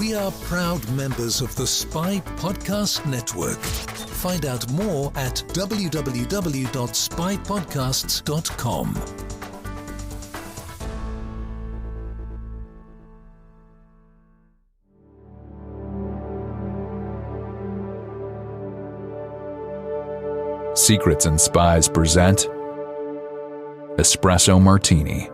We are proud members of the Spy Podcast Network. Find out more at www.spypodcasts.com. Secrets and Spies present Espresso Martini.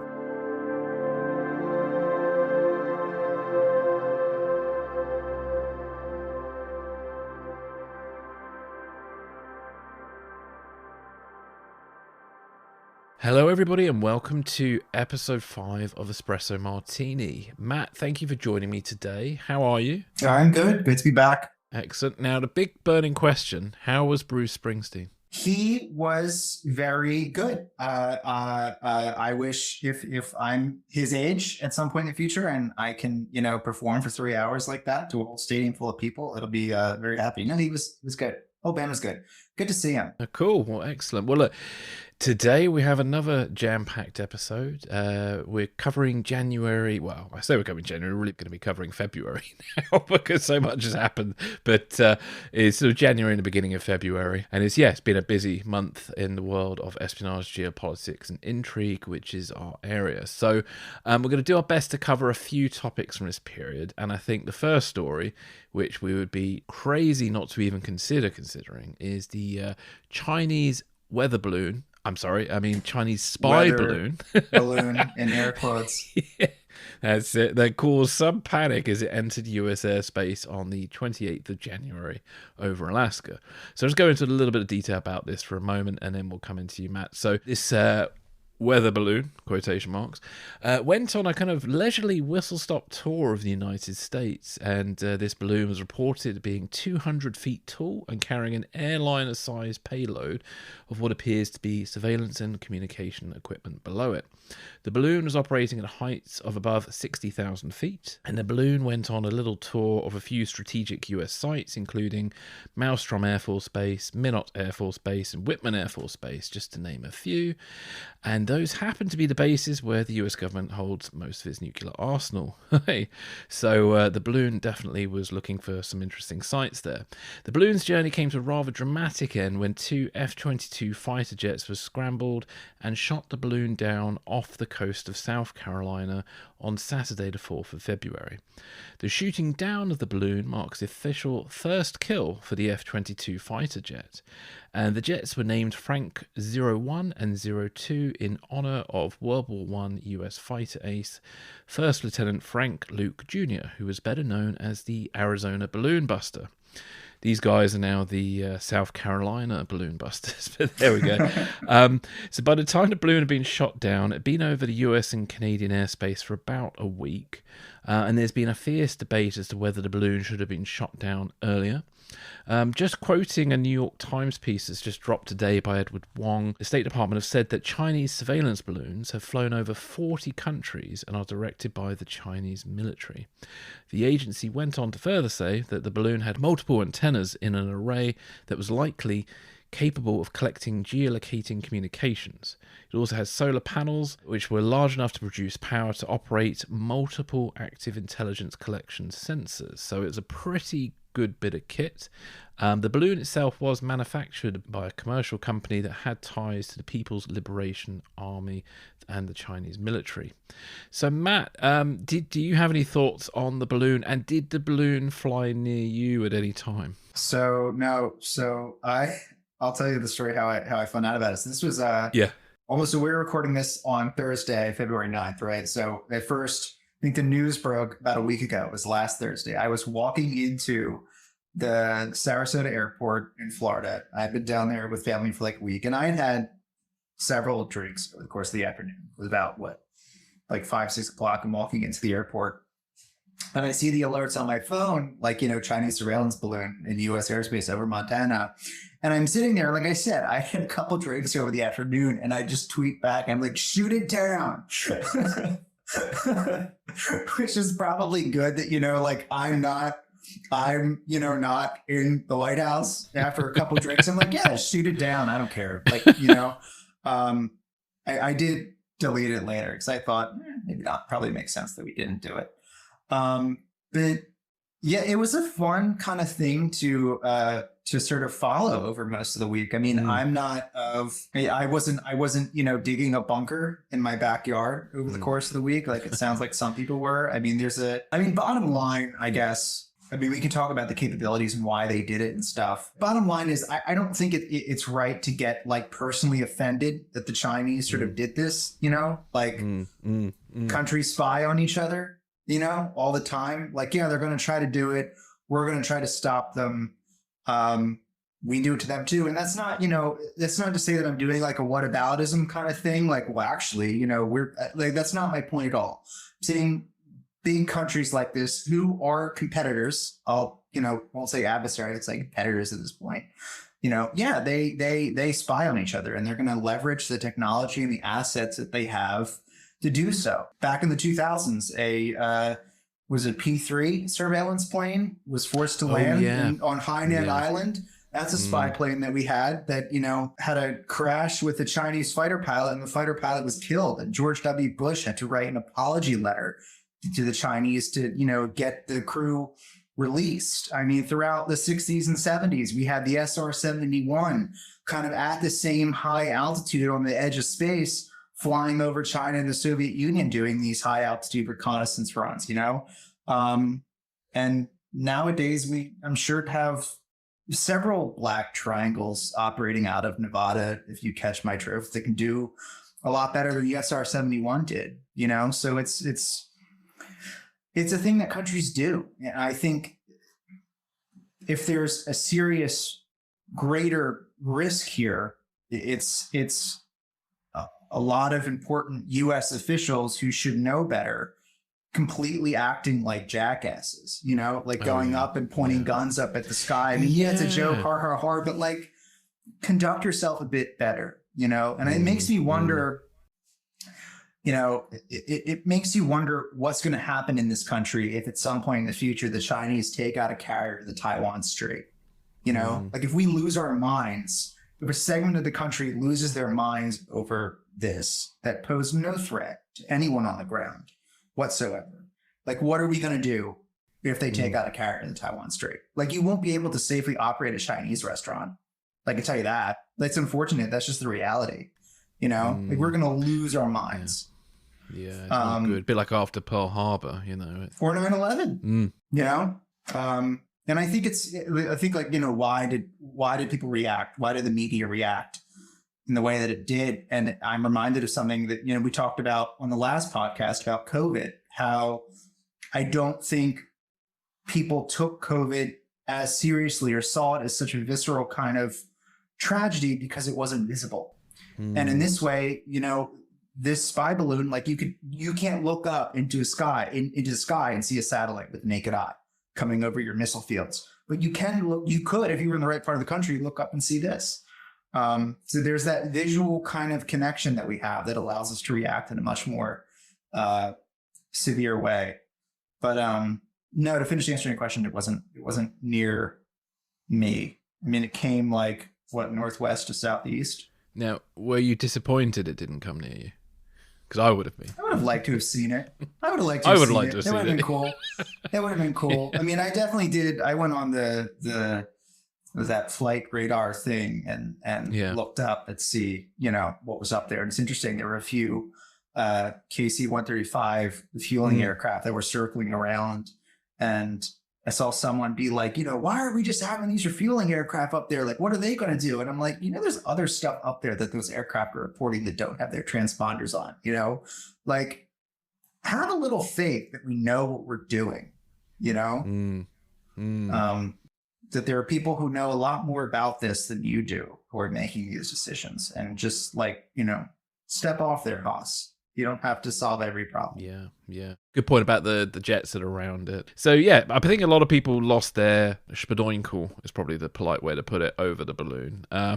Hello everybody and welcome to episode 5 of Espresso Martini. Matt, thank you for joining me today. How are you? I'm good. Good to be back. Excellent. Now the big burning question, how was Bruce Springsteen? He was very good. I wish if I'm his age at some point in the future and I can, perform for 3 hours like that to a whole stadium full of people, it'll be very happy. No, he was good. Whole band was good. Good to see him. Oh, cool. Well, excellent. Well, look, today we have another jam-packed episode. We're covering January. Well, I say we're covering January. We're really going to be covering February now because so much has happened. But it's sort of January and the beginning of February. And it's been a busy month in the world of espionage, geopolitics and intrigue, which is our area. So we're going to do our best to cover a few topics from this period. And I think the first story, which we would be crazy not to even considering, is the Chinese weather balloon. Chinese spy balloon. Balloon in air quotes. Yeah, that's it. That caused some panic as it entered US airspace on the 28th of January over Alaska. So let's go into a little bit of detail about this for a moment, and then we'll come into you, Matt. So this weather balloon, quotation marks, went on a kind of leisurely whistle-stop tour of the United States, and this balloon was reported being 200 feet tall and carrying an airliner-sized payload of what appears to be surveillance and communication equipment below it. The balloon was operating at heights of above 60,000 feet, and the balloon went on a little tour of a few strategic US sites, including Maelstrom Air Force Base, Minot Air Force Base, and Whitman Air Force Base, just to name a few. And those happen to be the bases where the US government holds most of its nuclear arsenal. So the balloon definitely was looking for some interesting sites there. The balloon's journey came to a rather dramatic end when 2 F-22 fighter jets were scrambled and shot the balloon down off the coast of South Carolina on Saturday the 4th of February. The shooting down of the balloon marks the official first kill for the F-22 fighter jet, and the jets were named Frank 01 and 02 in honor of World War I US fighter ace, First Lieutenant Frank Luke Jr., who was better known as the Arizona Balloon Buster. These guys are now the South Carolina balloon busters, but there we go. So by the time the balloon had been shot down, it had been over the US and Canadian airspace for about a week, and there's been a fierce debate as to whether the balloon should have been shot down earlier. Just quoting a New York Times piece that's just dropped today by Edward Wong, the State Department have said that Chinese surveillance balloons have flown over 40 countries and are directed by the Chinese military. The agency went on to further say that the balloon had multiple antennas in an array that was likely capable of collecting geolocating communications. It also has solar panels which were large enough to produce power to operate multiple active intelligence collection sensors. So it's a pretty good bit of kit. The balloon itself was manufactured by a commercial company that had ties to the People's Liberation Army and the Chinese military. So Matt, do you have any thoughts on the balloon, and did the balloon fly near you at any time? So I'll tell you the story how I found out about it. So this was almost, so we were recording this on Thursday, February 9th, right? So at first, I think the news broke about a week ago. It was last Thursday. I was walking into the Sarasota airport in Florida. I'd been down there with family for like a week, and I had several drinks over the course of the afternoon. It was about 5, 6 o'clock. I'm walking into the airport, and I see the alerts on my phone, Chinese surveillance balloon in U.S. airspace over Montana. And I'm sitting there, like I said, I had a couple drinks over the afternoon, and I just tweet back. I'm like, shoot it down. Which is probably good that, I'm not in the White House after a couple drinks. I'm like, yeah, shoot it down. I don't care. I did delete it later because I thought maybe not. Probably makes sense that we didn't do it. But Yeah, it was a fun kind of thing to sort of follow over most of the week. I mean, I wasn't, digging a bunker in my backyard over the course of the week. Like it sounds like some people were. I mean, bottom line, I guess, I mean, we can talk about the capabilities and why they did it and stuff. Bottom line is, I don't think it's right to get like personally offended that the Chinese sort of did this, countries spy on each other, all the time. Like, yeah, they're going to try to do it. We're going to try to stop them. We do it to them too. And that's not, that's not to say that I'm doing like a whataboutism kind of thing. Like, well, actually, we're like, that's not my point at all. I'm saying big countries like this who are competitors, won't say adversary, it's like competitors at this point, they spy on each other and they're going to leverage the technology and the assets that they have to do so. Back in the 2000s, was it P3 surveillance plane was forced to land on Hainan Island. That's a spy plane that we had that, had a crash with a Chinese fighter pilot, and the fighter pilot was killed. And George W. Bush had to write an apology letter to the Chinese to, get the crew released. I mean, throughout the 60s and 70s, we had the SR-71 kind of at the same high altitude on the edge of space, flying over China and the Soviet Union, doing these high altitude reconnaissance runs, and nowadays I'm sure have several black triangles operating out of Nevada, if you catch my drift, that can do a lot better than the SR-71 did, so it's a thing that countries do. And I think if there's a serious, greater risk here, it's a lot of important U.S. officials who should know better completely acting like jackasses, going up and pointing guns up at the sky. I mean, it's a joke, har, har, har, but like conduct yourself a bit better, and it makes me wonder, it makes you wonder what's going to happen in this country if at some point in the future the Chinese take out a carrier to the Taiwan Strait. Like if we lose our minds, if a segment of the country loses their minds over this, that pose no threat to anyone on the ground whatsoever. Like, what are we going to do if they take out a carrier in the Taiwan Strait? Like, you won't be able to safely operate a Chinese restaurant. I can tell you that. That's unfortunate. That's just the reality. Like we're going to lose our minds. Yeah, it's not good. A bit like after Pearl Harbor, Or 9/11. And I think why did people react? Why did the media react in the way that it did? And I'm reminded of something that, we talked about on the last podcast about COVID, how I don't think people took COVID as seriously or saw it as such a visceral kind of tragedy because it wasn't visible. And in this way, this spy balloon, like you can't look up into the sky and see a satellite with the naked eye coming over your missile fields, but you could, if you were in the right part of the country, look up and see this. So there's that visual kind of connection that we have that allows us to react in a much more severe way. But no, to finish answering your question, it wasn't near me. I mean, it came like northwest to southeast. Now, were you disappointed it didn't come near you? Because I would have been. I would have liked to have seen it. That would have been cool. That would have been cool. I mean, I definitely did. I went on that flight radar thing and looked up and see, what was up there. And it's interesting. There were a few KC-135 fueling aircraft that were circling around, and I saw someone be like, why are we just having these refueling aircraft up there? Like, what are they going to do? And I'm like, there's other stuff up there that those aircraft are reporting that don't have their transponders on, like have a little faith that we know what we're doing, that there are people who know a lot more about this than you do who are making these decisions, and just like, step off there, boss. You don't have to solve every problem. Yeah. Good point about the jets that are around it. So, yeah, I think a lot of people lost their spadoinkle, is probably the polite way to put it, over the balloon. I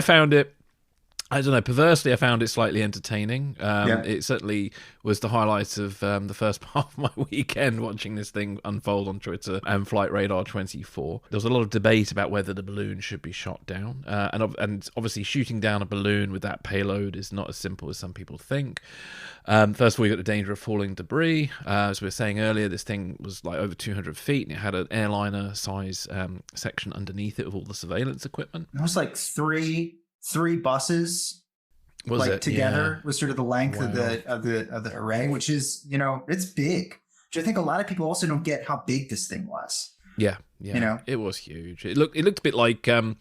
found it I don't know. Perversely, I found it slightly entertaining. It certainly was the highlight of the first part of my weekend, watching this thing unfold on Twitter and Flight Radar 24. There was a lot of debate about whether the balloon should be shot down. And obviously, shooting down a balloon with that payload is not as simple as some people think. First of all, you got the danger of falling debris. As we were saying earlier, this thing was like over 200 feet, and it had an airliner size section underneath it with all the surveillance equipment. It was like three buses together was sort of the length of the array, which is, it's big. Which I think a lot of people also don't get how big this thing was. Yeah. It was huge. It looked a bit like the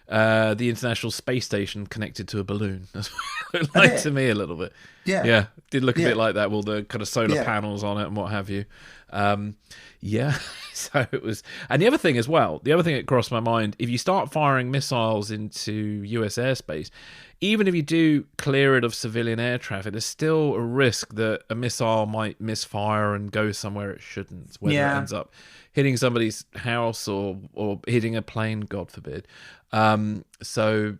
International Space Station connected to a balloon. That's what it looked like to me a little bit. Yeah. It did look a bit like that with all the kind of solar panels on it and what have you. So it was, and the other thing that crossed my mind, if you start firing missiles into US airspace, even if you do clear it of civilian air traffic, there's still a risk that a missile might misfire and go somewhere it shouldn't, whether it ends up hitting somebody's house or hitting a plane, God forbid. So,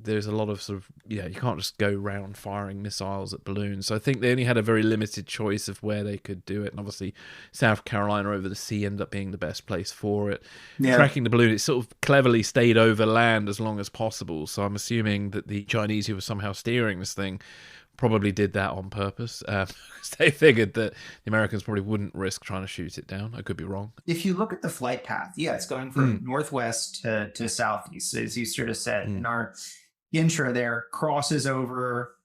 there's a lot of sort of, you can't just go around firing missiles at balloons. So I think they only had a very limited choice of where they could do it. And obviously South Carolina over the sea ended up being the best place for it. Yeah. Tracking the balloon, it sort of cleverly stayed over land as long as possible. So I'm assuming that the Chinese who were somehow steering this thing probably did that on purpose. They figured that the Americans probably wouldn't risk trying to shoot it down. I could be wrong. If you look at the flight path, it's going from northwest to southeast, as you sort of said. In our intro there, crosses over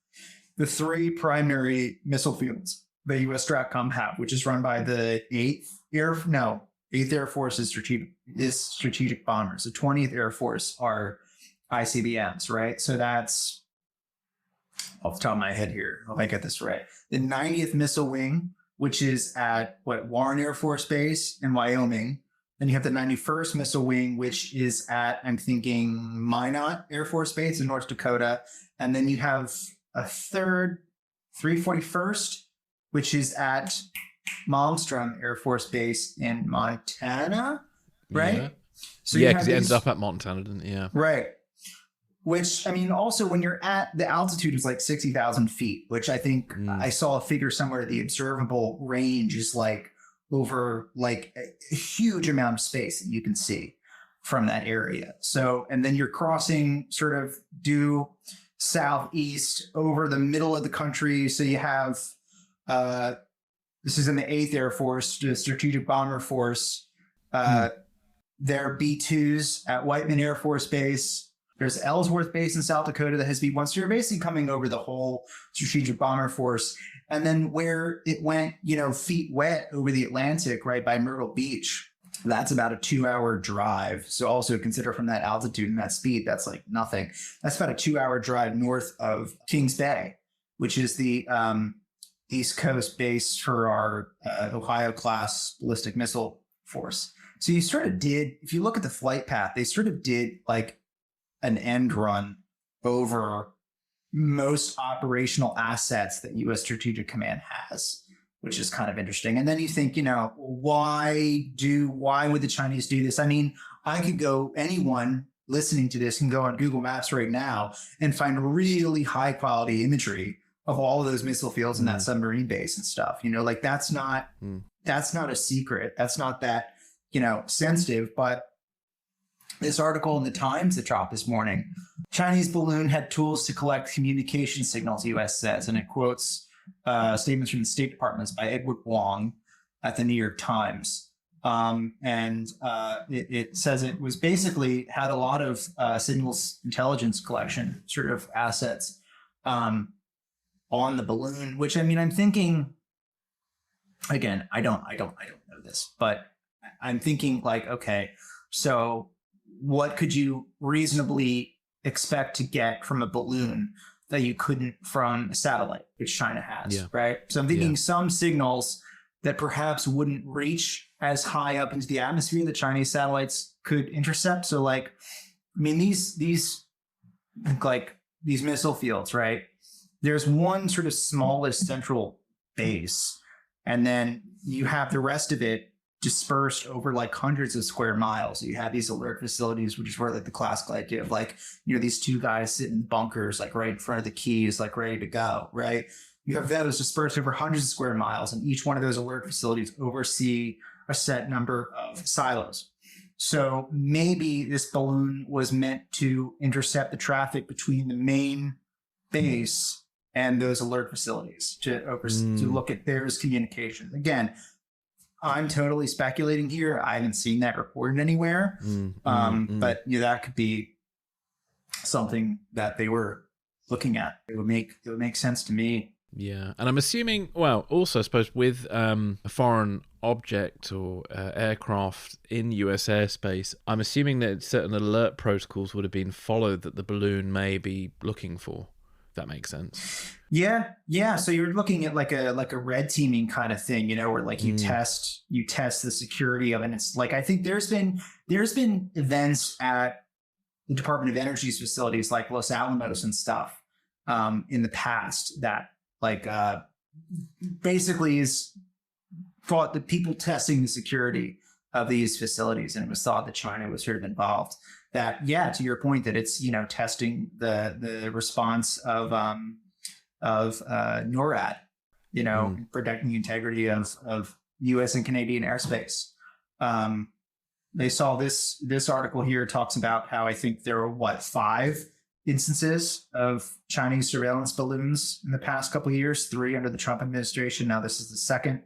the three primary missile fields the U.S. STRATCOM have, which is run by the 8th Air Force's strategic bombers. The 20th Air Force are ICBMs, right? So that's, off the top of my head here, if I get this right, the 90th Missile Wing, which is at Warren Air Force Base in Wyoming. Then you have the 91st Missile Wing, which is at, I'm thinking, Minot Air Force Base in North Dakota. And then you have a third, 341st, which is at Malmstrom Air Force Base in Montana, right? Yeah. So because it ends up at Montana, didn't it? Yeah. Right. Which, I mean, also when you're at the altitude is like 60,000 feet, which I think I saw a figure somewhere, the observable range is like over like a huge amount of space that you can see from that area. So, and then you're crossing sort of due southeast over the middle of the country. So you have, this is in the 8th Air Force, the Strategic Bomber Force. Their B-2s at Whiteman Air Force Base. There's Ellsworth Base in South Dakota that has B-1. So you're basically coming over the whole Strategic Bomber Force. And then where it went, feet wet over the Atlantic, right, by Myrtle Beach, that's about a 2-hour drive. So also consider from that altitude and that speed, that's like nothing. That's about a 2-hour drive north of Kings Bay, which is the East Coast base for our Ohio-class ballistic missile force. So you sort of did, if you look at the flight path, they sort of did like an end run over most operational assets that U.S. Strategic Command has, which is kind of interesting. And then you think, why would the Chinese do this? I mean, anyone listening to this can go on Google Maps right now and find really high quality imagery of all of those missile fields in that submarine base and stuff. That's not a secret. That's not that, sensitive, but this article in the Times that dropped this morning, Chinese balloon had tools to collect communication signals, U.S. says, and it quotes statements from the State Department by Edward Wong at the New York Times. It says it was basically had a lot of signals intelligence collection sort of assets on the balloon, which, I mean, I'm thinking, again, I don't know this, but I'm thinking like, okay, so what could you reasonably expect to get from a balloon that you couldn't from a satellite, which China has, right? So I'm thinking some signals that perhaps wouldn't reach as high up into the atmosphere that Chinese satellites could intercept. So like, I mean, these missile fields, right? There's one sort of smallest central base, and then you have the rest of it dispersed over like hundreds of square miles. You have these alert facilities, which is where like the classical idea of like, these two guys sit in bunkers, like right in front of the keys, like ready to go, right? You have those dispersed over hundreds of square miles, and each one of those alert facilities oversee a set number of silos. So maybe this balloon was meant to intercept the traffic between the main base and those alert facilities to look at there's communication. Again, I'm totally speculating here. I haven't seen that reported anywhere. But that could be something that they were looking at. It would make sense to me. Yeah, and I'm assuming, well, also I suppose with a foreign object or aircraft in US airspace, I'm assuming that certain alert protocols would have been followed that the balloon may be looking for. If that makes sense. Yeah. So you're looking at like a red teaming kind of thing, where like you test the security of it. And it's like, I think there's been events at the Department of Energy's facilities like Los Alamos and stuff in the past that like basically is thought that people testing the security of these facilities, and it was thought that China was sort of involved. That, to your point, that it's testing the response of NORAD, protecting the integrity of U.S. and Canadian airspace. They saw this article here talks about how I think there were 5 instances of Chinese surveillance balloons in the past couple of years, 3 under the Trump administration. Now this is the 2nd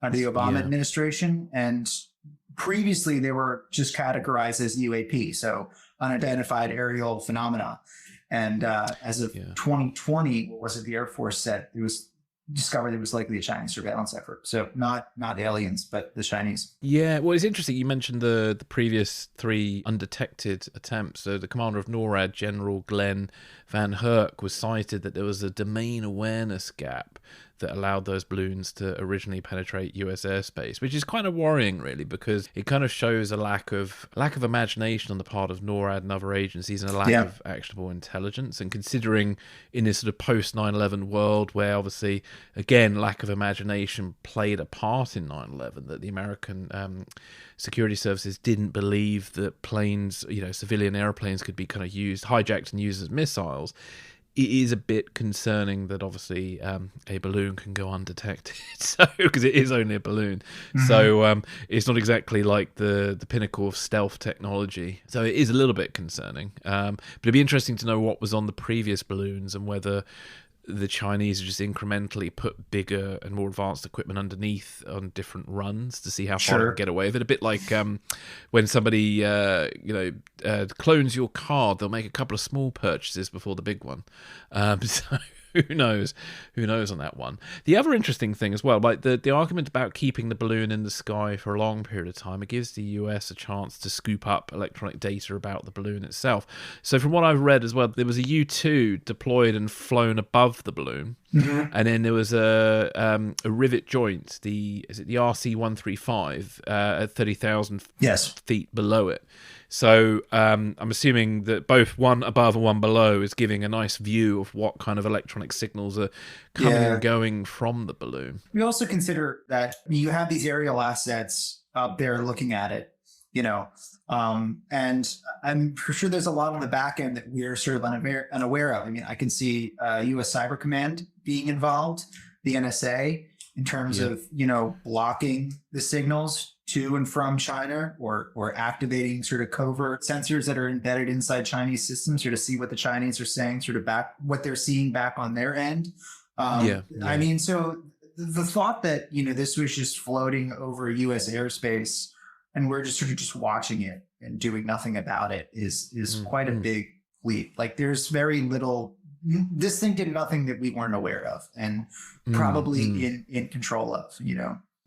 under the Obama administration. And previously they were just categorized as UAP, so unidentified aerial phenomena. And as of 2020, what was it? The Air Force said it was discovered it was likely a Chinese surveillance effort. So not aliens, but the Chinese. Yeah, well, it's interesting. You mentioned the previous 3 undetected attempts. So the commander of NORAD, General Glenn Van Herk, was cited that there was a domain awareness gap that allowed those balloons to originally penetrate US airspace, which is kind of worrying, really, because it kind of shows a lack of imagination on the part of NORAD and other agencies, and a lack of actionable intelligence. And considering in this sort of post 9/11 world, where obviously, again, lack of imagination played a part in 9/11, that the American security services didn't believe that planes, civilian airplanes could be kind of hijacked and used as missiles. It is a bit concerning that obviously a balloon can go undetected, so because it is only a balloon. So it's not exactly like the pinnacle of stealth technology. So it is a little bit concerning. But it'd be interesting to know what was on the previous balloons and whether the Chinese just incrementally put bigger and more advanced equipment underneath on different runs to see how far they can get away with it. A bit like when somebody clones your card, they'll make a couple of small purchases before the big one. So who knows on that one. The other interesting thing as well, like the argument about keeping the balloon in the sky for a long period of time, it gives the US a chance to scoop up electronic data about the balloon itself. So from what I've read as well, there was a U-2 deployed and flown above the balloon. And then there was a rivet joint, the RC-135 at 30,000 feet below it. So I'm assuming that both one above and one below is giving a nice view of what kind of electronic signals are coming and going from the balloon. We also consider that you have these aerial assets up there looking at it, and I'm sure there's a lot on the back end that we're sort of unaware of. I mean, I can see U.S. Cyber Command being involved, the NSA, in terms of, blocking the signals to and from China, or activating sort of covert sensors that are embedded inside Chinese systems, to see what the Chinese are saying, sort of what they're seeing back on their end. I mean, so the thought that, this was just floating over U.S. airspace and we're just sort of just watching it and doing nothing about it is quite a big leap. Like, there's very little. This thing did nothing that we weren't aware of, and probably in control of,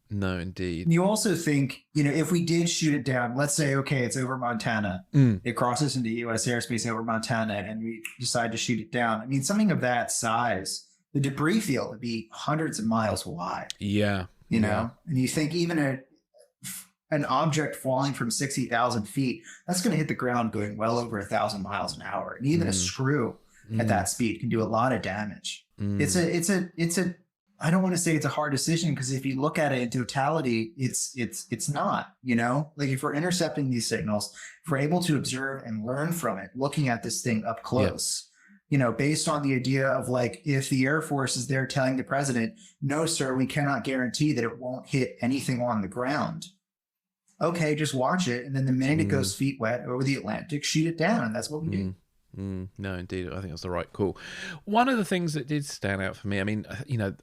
No, indeed. You also think, if we did shoot it down, let's say, okay, it's over Montana, it crosses into U.S. airspace over Montana, and we decide to shoot it down. I mean, something of that size, the debris field would be hundreds of miles wide. Yeah. And you think even an object falling from 60,000 feet, that's going to hit the ground going well over 1,000 miles an hour. And even a screw at that speed can do a lot of damage. It's a I don't want to say it's a hard decision, because if you look at it in totality, it's not, like if we're intercepting these signals, if we're able to observe and learn from it, looking at this thing up close, based on the idea of like, if the Air Force is there telling the president, no, sir, we cannot guarantee that it won't hit anything on the ground. Okay, just watch it. And then the minute it goes feet wet over the Atlantic, shoot it down. And that's what we do. No, indeed. I think that's the right call. One of the things that did stand out for me, I mean,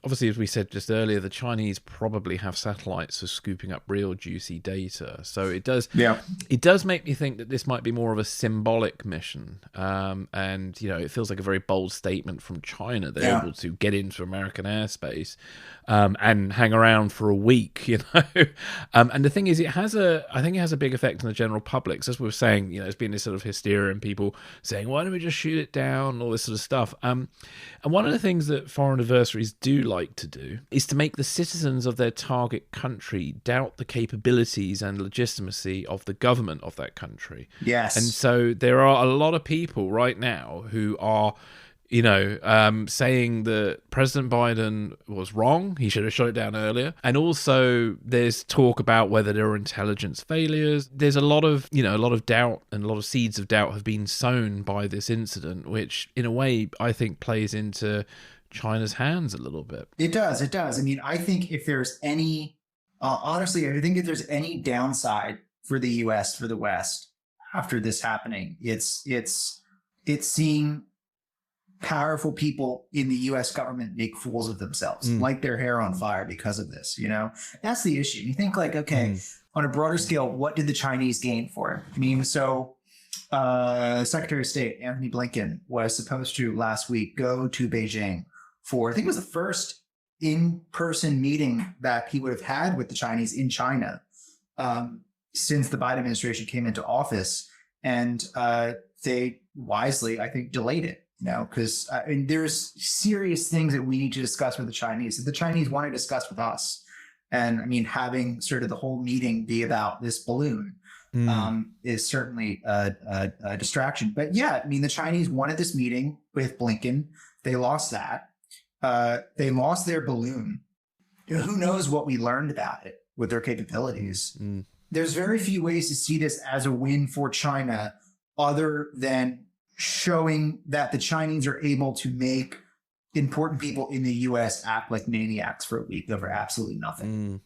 obviously, as we said just earlier, the Chinese probably have satellites for scooping up real juicy data. So it does make me think that this might be more of a symbolic mission. And, it feels like a very bold statement from China. They're able to get into American airspace and hang around for a week, And the thing is, I think it has a big effect on the general public. So as we were saying, there's been this sort of hysteria and people saying, why don't we just shoot it down, all this sort of stuff. And one of the things that foreign adversaries do like to do is to make the citizens of their target country doubt the capabilities and legitimacy of the government of that country. Yes. And so there are a lot of people right now who are saying that President Biden was wrong. He should have shut it down earlier. And also there's talk about whether there are intelligence failures. There's a lot of doubt, and a lot of seeds of doubt have been sown by this incident, which in a way I think plays into China's hands a little bit. It does. I mean, I think if there's any, honestly, I think if there's any downside for the U.S., for the West, after this happening, it's seeing powerful people in the U.S. government make fools of themselves, light their hair on fire because of this. That's the issue. You think like, okay, on a broader scale, what did the Chinese gain for it? I mean, so Secretary of State Anthony Blinken was supposed to last week go to Beijing for, I think it was the first in-person meeting that he would have had with the Chinese in China since the Biden administration came into office. And they wisely, I think, delayed it. Because there's serious things that we need to discuss with the Chinese that the Chinese want to discuss with us. And I mean, having sort of the whole meeting be about this balloon is certainly a distraction. But yeah, I mean, the Chinese wanted this meeting with Blinken. They lost that. They lost their balloon. Who knows what we learned about it with their capabilities. There's very few ways to see this as a win for China other than showing that the Chinese are able to make important people in the U.S. act like maniacs for a week over absolutely nothing.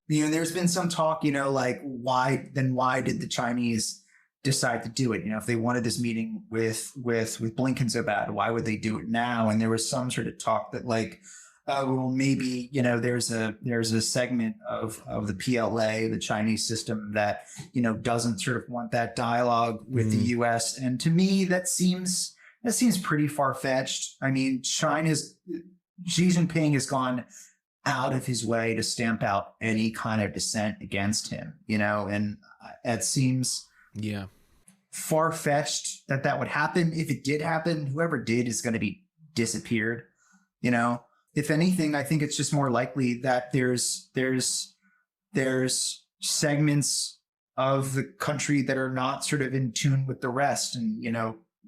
There's been some talk, like why did the Chinese decide to do it? If they wanted this meeting with Blinken so bad, why would they do it now? And there was some sort of talk that like, well, maybe, there's a segment of the PLA, the Chinese system that, doesn't sort of want that dialogue with the US. And to me, that seems pretty far-fetched. I mean, Xi Jinping has gone out of his way to stamp out any kind of dissent against him, and it seems far-fetched that would happen. If it did happen, whoever did is going to be disappeared, If anything, I think it's just more likely that there's segments of the country that are not sort of in tune with the rest, and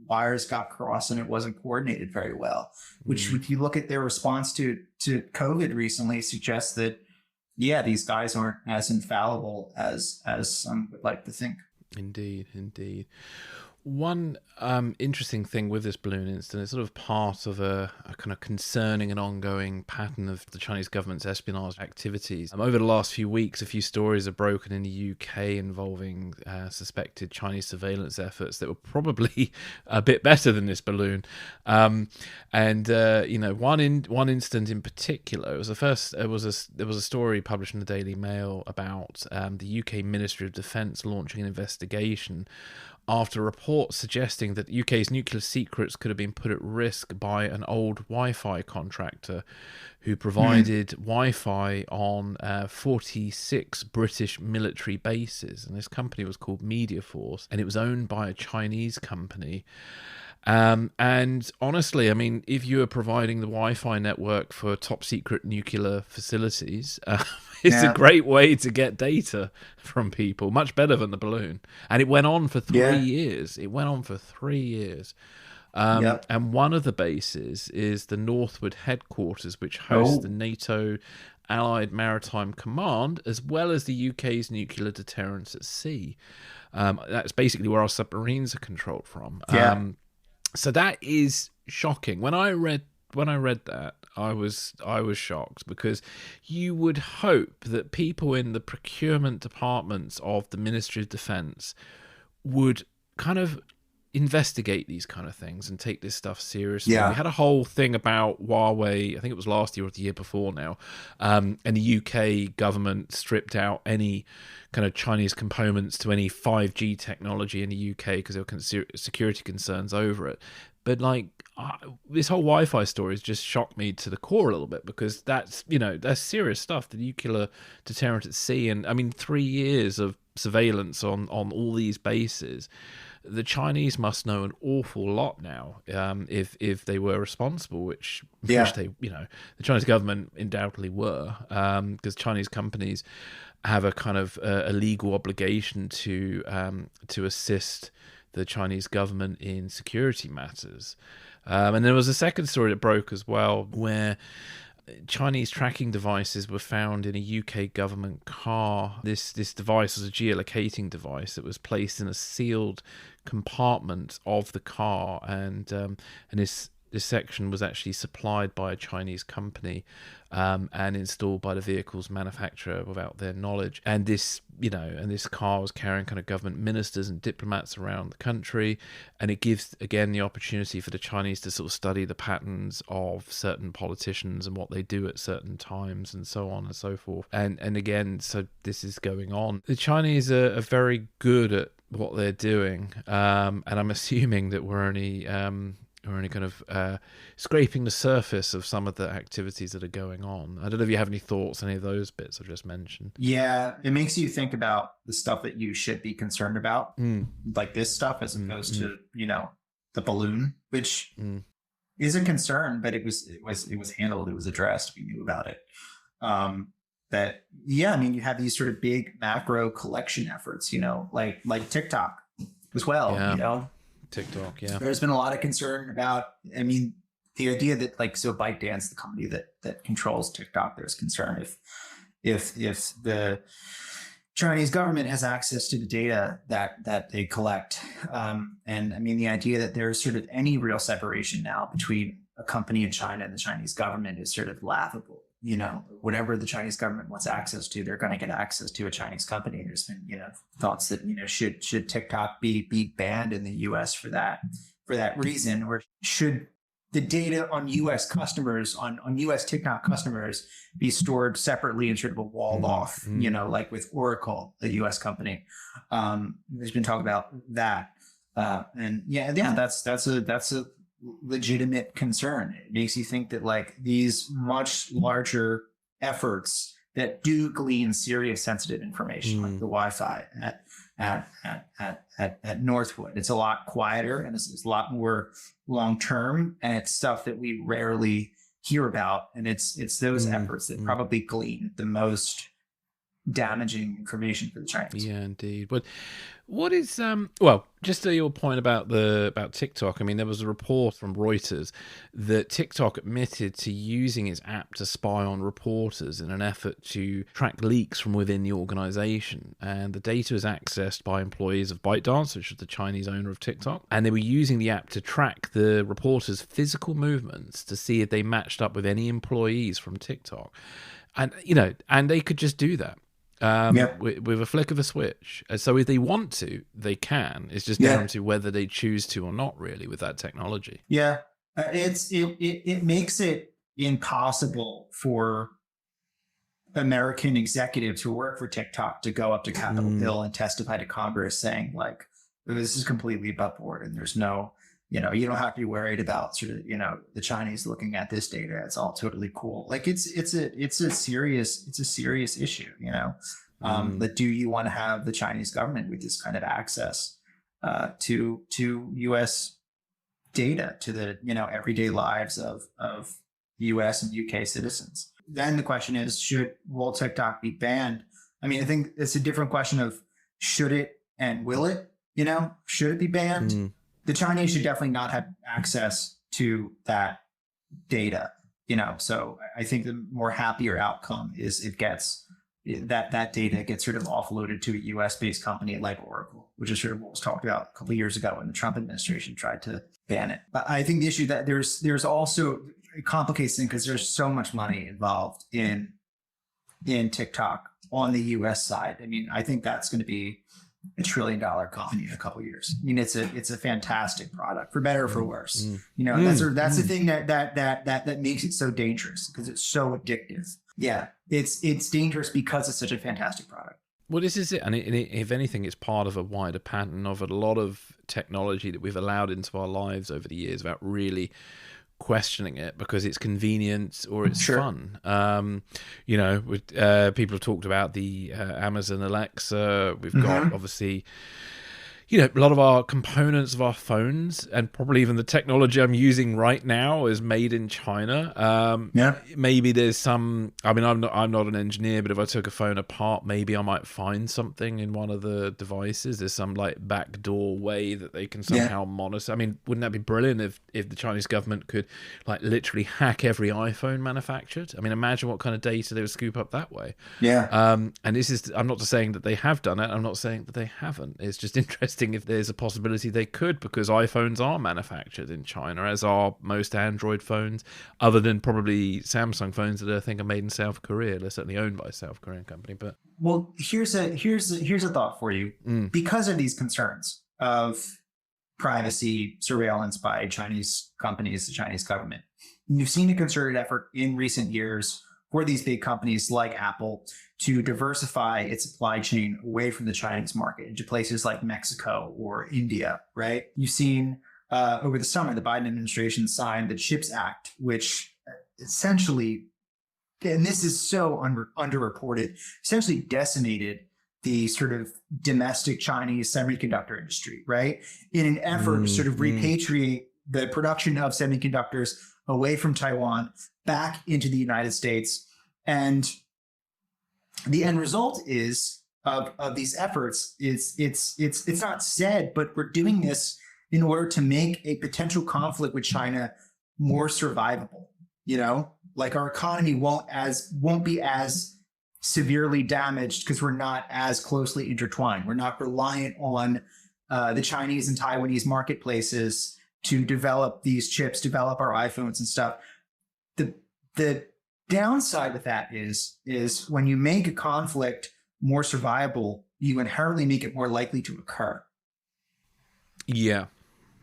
wires got crossed and it wasn't coordinated very well. Which, if you look at their response to COVID recently, suggests that these guys aren't as infallible as some would like to think. Indeed. One interesting thing with this balloon incident is sort of part of a kind of concerning and ongoing pattern of the Chinese government's espionage activities. Over the last few weeks, a few stories have broken in the UK involving suspected Chinese surveillance efforts that were probably a bit better than this balloon. One incident in particular, there was a story published in the Daily Mail about the UK Ministry of Defence launching an investigation after a report suggesting that the UK's nuclear secrets could have been put at risk by an old Wi-Fi contractor who provided Wi-Fi on 46 British military bases. And this company was called MediaForce, and it was owned by a Chinese company. And honestly, I mean, if you are providing the Wi-Fi network for top secret nuclear facilities, it's a great way to get data from people, much better than the balloon. And it went on for 3 years. And one of the bases is the Northwood headquarters, which hosts the NATO Allied Maritime Command, as well as the UK's nuclear deterrence at sea. That's basically where our submarines are controlled from. So that is shocking. When I read that, I was shocked, because you would hope that people in the procurement departments of the Ministry of Defence would kind of investigate these kind of things and take this stuff seriously. We had a whole thing about Huawei, I think it was last year or the year before now, and the UK government stripped out any kind of Chinese components to any 5G technology in the UK because there were security concerns over it. But this whole Wi-Fi story has just shocked me to the core a little bit, because that's serious stuff, the nuclear deterrent at sea. And I mean, 3 years of surveillance on all these bases. The Chinese must know an awful lot now, if they were responsible, which they, the Chinese government undoubtedly were, because Chinese companies have a kind of a legal obligation to assist the Chinese government in security matters. And there was a second story that broke as well, where Chinese tracking devices were found in a UK government car. This device was a geolocating device that was placed in a sealed compartment of the car, and this section was actually supplied by a Chinese company and installed by the vehicle's manufacturer without their knowledge. And this car was carrying kind of government ministers and diplomats around the country, and it gives again the opportunity for the Chinese to sort of study the patterns of certain politicians and what they do at certain times and so on and so forth. And again, so this is going on. The Chinese are very good at what they're doing, and I'm assuming that we're only kind of scraping the surface of some of the activities that are going on. I don't know if you have any thoughts on any of those bits I've just mentioned. Yeah, it makes you think about the stuff that you should be concerned about, like this stuff, as opposed to the balloon, which is a concern, but it was handled, it was addressed, we knew about it. I mean, you have these sort of big macro collection efforts, like TikTok as well, TikTok, There's been a lot of concern about, I mean, the idea that so ByteDance, the company that controls TikTok, there's concern if the Chinese government has access to the data that they collect. And I mean, the idea that there's sort of any real separation now between a company in China and the Chinese government is sort of laughable. Whatever the Chinese government wants access to, they're going to get access to a Chinese company. There's been, thoughts that, should TikTok be banned in the US for that reason, or should the data on US customers, on US TikTok customers, be stored separately and sort of a walled off, like with Oracle, the US company. There's been talk about that. That's a legitimate concern. It makes you think that these much larger efforts that do glean serious sensitive information, like the Wi-Fi at Northwood, it's a lot quieter and it's a lot more long term, and it's stuff that we rarely hear about. And it's those efforts that probably glean the most damaging information for the Chinese. Yeah, indeed. But what is just to your point about TikTok, I mean, there was a report from Reuters that TikTok admitted to using its app to spy on reporters in an effort to track leaks from within the organization. And the data is accessed by employees of ByteDance, which is the Chinese owner of TikTok. And they were using the app to track the reporters' physical movements to see if they matched up with any employees from TikTok. And, and they could just do that. With a flick of a switch. So if they want to, they can. It's just down to whether they choose to or not, really, with that technology. It makes it impossible for American executives who work for TikTok to go up to Capitol Hill and testify to Congress saying this is completely above board, and there's no, you don't have to be worried about sort of, the Chinese looking at this data. It's all totally cool. It's a serious issue, But do you want to have the Chinese government with this kind of access to U.S. data, to the, everyday lives of U.S. and UK citizens? Then the question is, will TikTok be banned? I mean, I think it's a different question of should it and will it, should it be banned? the Chinese should definitely not have access to that data, so I think the more happier outcome is it gets that data gets sort of offloaded to a US-based company like Oracle, which is sort of what was talked about a couple of years ago when the Trump administration tried to ban it. But I think the issue that there's also, it complicates things because there's so much money involved in TikTok on the US side. I mean, I think that's going to be $1 trillion company in a couple of years. I mean, it's a fantastic product, for better or for worse. That's the thing that makes it so dangerous, because it's so addictive. Yeah, it's dangerous because it's such a fantastic product. Well, this is it. And if anything, it's part of a wider pattern of a lot of technology that we've allowed into our lives over the years without really questioning it, because it's convenient or it's fun. People have talked about the Amazon Alexa. We've got, obviously, a lot of our components of our phones, and probably even the technology I'm using right now, is made in China. Maybe there's some, I'm not an engineer, but if I took a phone apart, maybe I might find something in one of the devices. There's some backdoor way that they can somehow monitor. I mean, wouldn't that be brilliant if the Chinese government could literally hack every iPhone manufactured? I mean, imagine what kind of data they would scoop up that way. And this is, I'm not just saying that they have done it. I'm not saying that they haven't. It's just interesting if there's a possibility they could, because iPhones are manufactured in China, as are most Android phones, other than probably Samsung phones that I think are made in South Korea. They're certainly owned by a South Korean company. But here's a thought for you. Because of these concerns of privacy surveillance by Chinese companies, the Chinese government, you've seen a concerted effort in recent years for these big companies like Apple to diversify its supply chain away from the Chinese market into places like Mexico or India, right? You've seen over the summer, the Biden administration signed the CHIPS Act, which essentially, and this is so underreported, essentially decimated the sort of domestic Chinese semiconductor industry, right? In an effort to sort of repatriate the production of semiconductors away from Taiwan back into the United States. And the end result is of these efforts is it's not said, but we're doing this in order to make a potential conflict with China more survivable. Our economy won't be as severely damaged because we're not as closely intertwined. We're not reliant on the Chinese and Taiwanese marketplaces to develop these chips, develop our iPhones and stuff. The downside with that is when you make a conflict more survivable, you inherently make it more likely to occur. Yeah.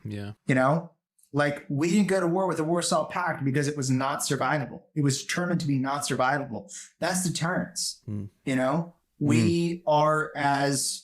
We didn't go to war with the Warsaw Pact because it was not survivable. It was determined to be not survivable. That's deterrence. We are as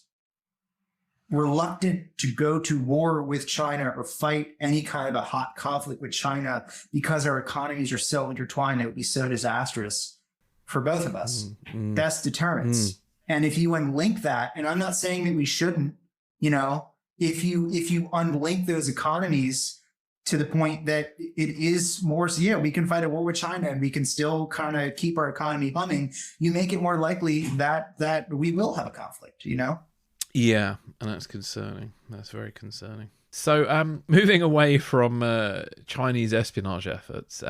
reluctant to go to war with China or fight any kind of a hot conflict with China because our economies are so intertwined. It would be so disastrous for both of us. That's deterrence. And if you unlink that, and I'm not saying that we shouldn't, if you unlink those economies to the point that it is more, we can fight a war with China and we can still kind of keep our economy humming, you make it more likely that we will have a conflict, Yeah, and that's concerning. That's very concerning. So moving away from Chinese espionage efforts,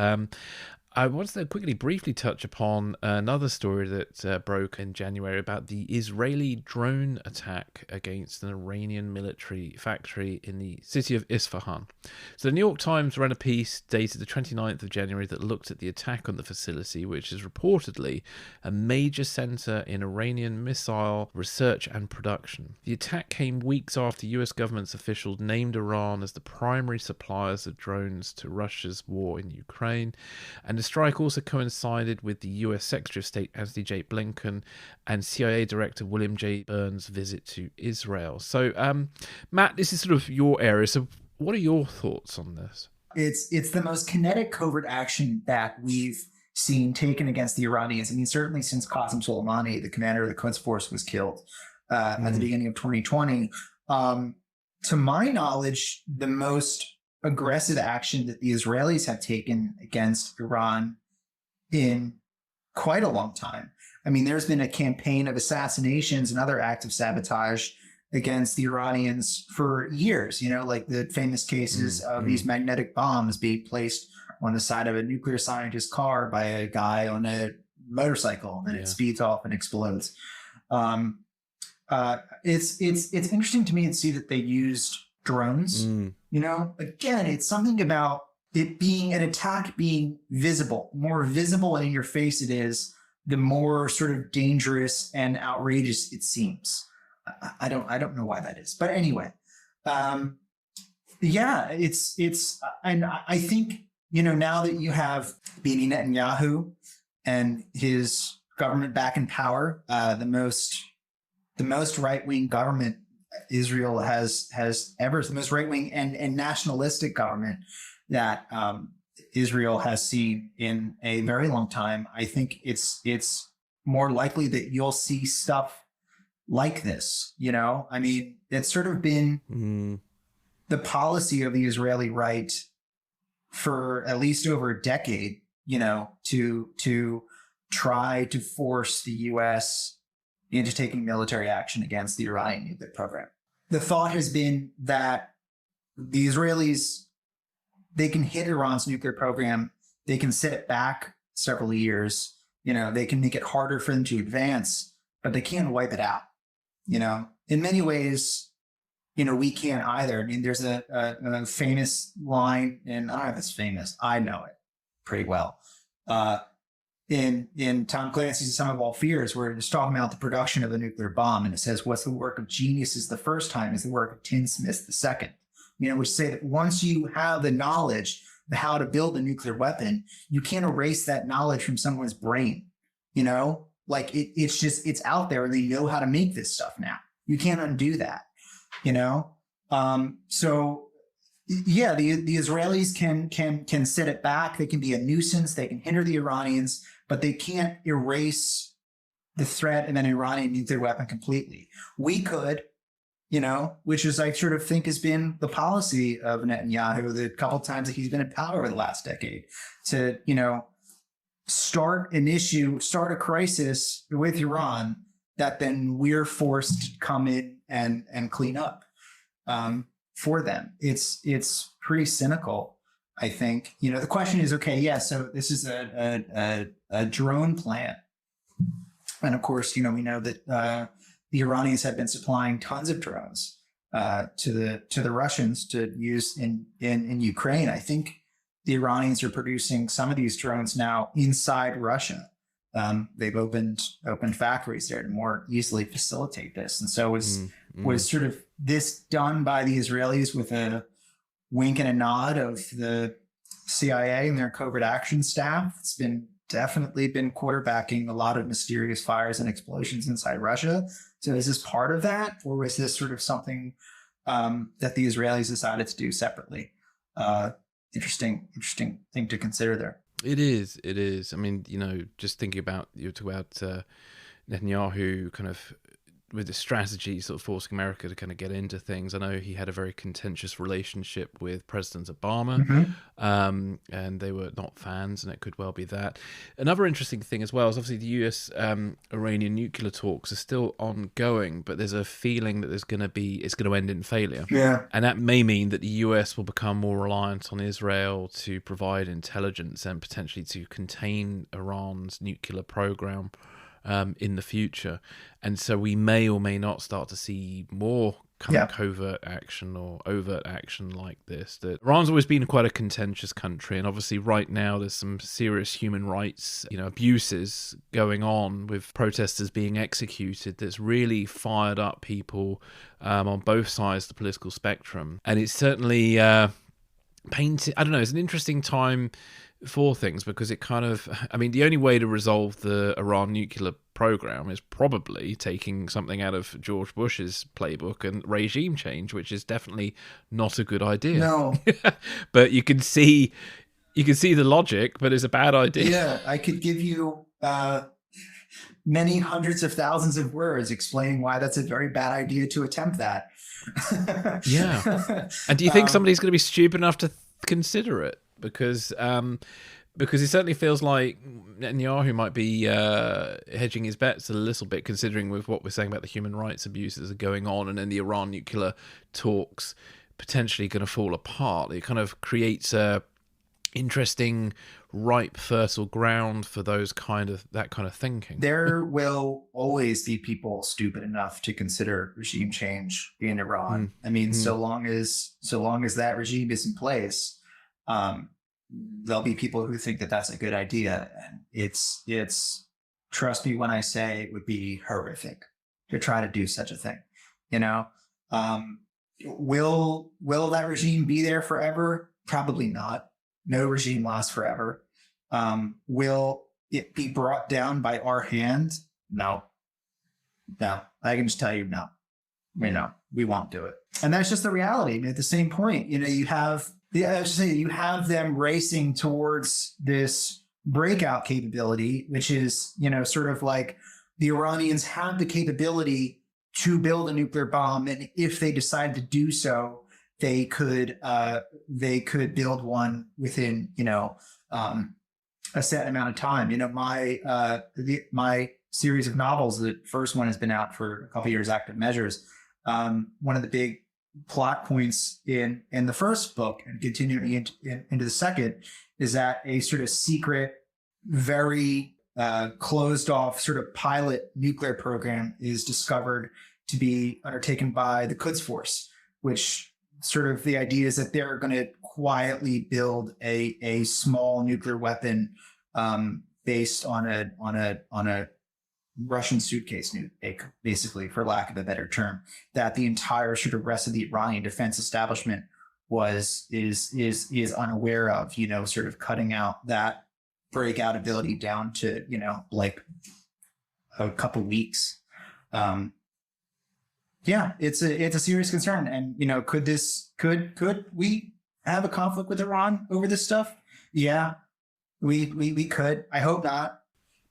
I wanted to quickly, briefly touch upon another story that broke in January about the Israeli drone attack against an Iranian military factory in the city of Isfahan. So the New York Times ran a piece dated the 29th of January that looked at the attack on the facility, which is reportedly a major center in Iranian missile research and production. The attack came weeks after US government's officials named Iran as the primary suppliers of drones to Russia's war in Ukraine, and the strike also coincided with the US Secretary of State Antony J. Blinken and CIA Director William J. Burns' visit to Israel. So, Matt, this is sort of your area. So what are your thoughts on this? It's the most kinetic covert action that we've seen taken against the Iranians. I mean, certainly since Qasem Soleimani, the commander of the Quds Force, was killed at the beginning of 2020. To my knowledge, the most aggressive action that the Israelis have taken against Iran in quite a long time. I mean, there's been a campaign of assassinations and other acts of sabotage against the Iranians for years, like the famous cases of these magnetic bombs being placed on the side of a nuclear scientist's car by a guy on a motorcycle, and it speeds off and explodes. It's interesting to me to see that they used drones. Again, it's something about it being an attack being visible. The more visible and in your face it is, the more sort of dangerous and outrageous it seems. I don't know why that is, but anyway, it's and I think now that you have Bibi Netanyahu and his government back in power, the most right-wing government Israel has ever, the most right-wing and nationalistic government that Israel has seen in a very long time. I think it's more likely that you'll see stuff like this. I mean, it's sort of been the policy of the Israeli right for at least over a decade, to try to force the U.S. into taking military action against the Iranian nuclear program. The thought has been that the Israelis, they can hit Iran's nuclear program, they can set it back several years, they can make it harder for them to advance, but they can't wipe it out. In many ways, we can't either. I mean, there's a famous line, and I don't know if it's famous, I know it pretty well, in Tom Clancy's Sum of All Fears, where it's talking about the production of a nuclear bomb, and it says, what's the work of geniuses the first time is the work of tinsmiths the second. Which say that once you have the knowledge of how to build a nuclear weapon, you can't erase that knowledge from someone's brain. It's out there, and they know how to make this stuff now. You can't undo that. So yeah, the Israelis can set it back. They can be a nuisance. They can hinder the Iranians, but they can't erase the threat of an Iranian nuclear weapon completely. We could, which is, I sort of think, has been the policy of Netanyahu the couple times that he's been in power over the last decade, to, start a crisis with Iran that then we're forced to come in and clean up for them. It's pretty cynical, I think. The question is, okay, yeah, so this is a drone plant. And of course, we know that the Iranians have been supplying tons of drones to the Russians to use in Ukraine. I think the Iranians are producing some of these drones now inside Russia. They've opened factories there to more easily facilitate this. And so was sort of this done by the Israelis with a wink and a nod of the CIA and their covert action staff? It's definitely been quarterbacking a lot of mysterious fires and explosions inside Russia. So is this part of that, or was this sort of something that the Israelis decided to do separately? Interesting thing to consider there. It is. I mean, just thinking about, you talk about Netanyahu kind of with the strategy sort of forcing America to kind of get into things. I know he had a very contentious relationship with President Obama, and they were not fans, and it could well be that. Another interesting thing as well is obviously the US Iranian nuclear talks are still ongoing, but there's a feeling that it's going to end in failure. Yeah. And that may mean that the US will become more reliant on Israel to provide intelligence and potentially to contain Iran's nuclear program in the future. And so we may or may not start to see more kind of covert action or overt action like this. That Iran's always been quite a contentious country, and obviously right now there's some serious human rights abuses going on, with protesters being executed, that's really fired up people on both sides of the political spectrum. And it's certainly painted, I don't know, it's an interesting time for things, because it kind of, I mean, the only way to resolve the Iran nuclear program is probably taking something out of George Bush's playbook and regime change, which is definitely not a good idea. No. But you can see the logic, but it's a bad idea. Yeah, I could give you many hundreds of thousands of words explaining why that's a very bad idea to attempt that. Yeah. And do you think somebody's going to be stupid enough to consider it? Because Because it certainly feels like Netanyahu might be hedging his bets a little bit, considering with what we're saying about the human rights abuses that are going on, and then the Iran nuclear talks potentially going to fall apart. It kind of creates a interesting, ripe, fertile ground for that kind of thinking. There will always be people stupid enough to consider regime change in Iran. I mean, so long as that regime is in place, there'll be people who think that that's a good idea. And it's trust me when I say it would be horrific to try to do such a thing. Will that regime be there forever? Probably not. No regime lasts forever. Will it be brought down by our hand? No. I can just tell you no. We won't do it. And that's just the reality. I mean, at the same point, you have them racing towards this breakout capability, which is, sort of like the Iranians have the capability to build a nuclear bomb. And if they decide to do so, they could build one within, a set amount of time. My series of novels, the first one has been out for a couple of years, Active Measures. One of the big plot points in the first book and continuing into the second is that a sort of secret, very closed off sort of pilot nuclear program is discovered to be undertaken by the Quds Force, which sort of the idea is that they're going to quietly build a small nuclear weapon based on a Russian suitcase nuke, basically, for lack of a better term, that the entire sort of rest of the Iranian defense establishment is unaware of, sort of cutting out that breakout ability down to, like a couple weeks. Yeah, it's a serious concern. And, could we have a conflict with Iran over this stuff? Yeah, we could. I hope not.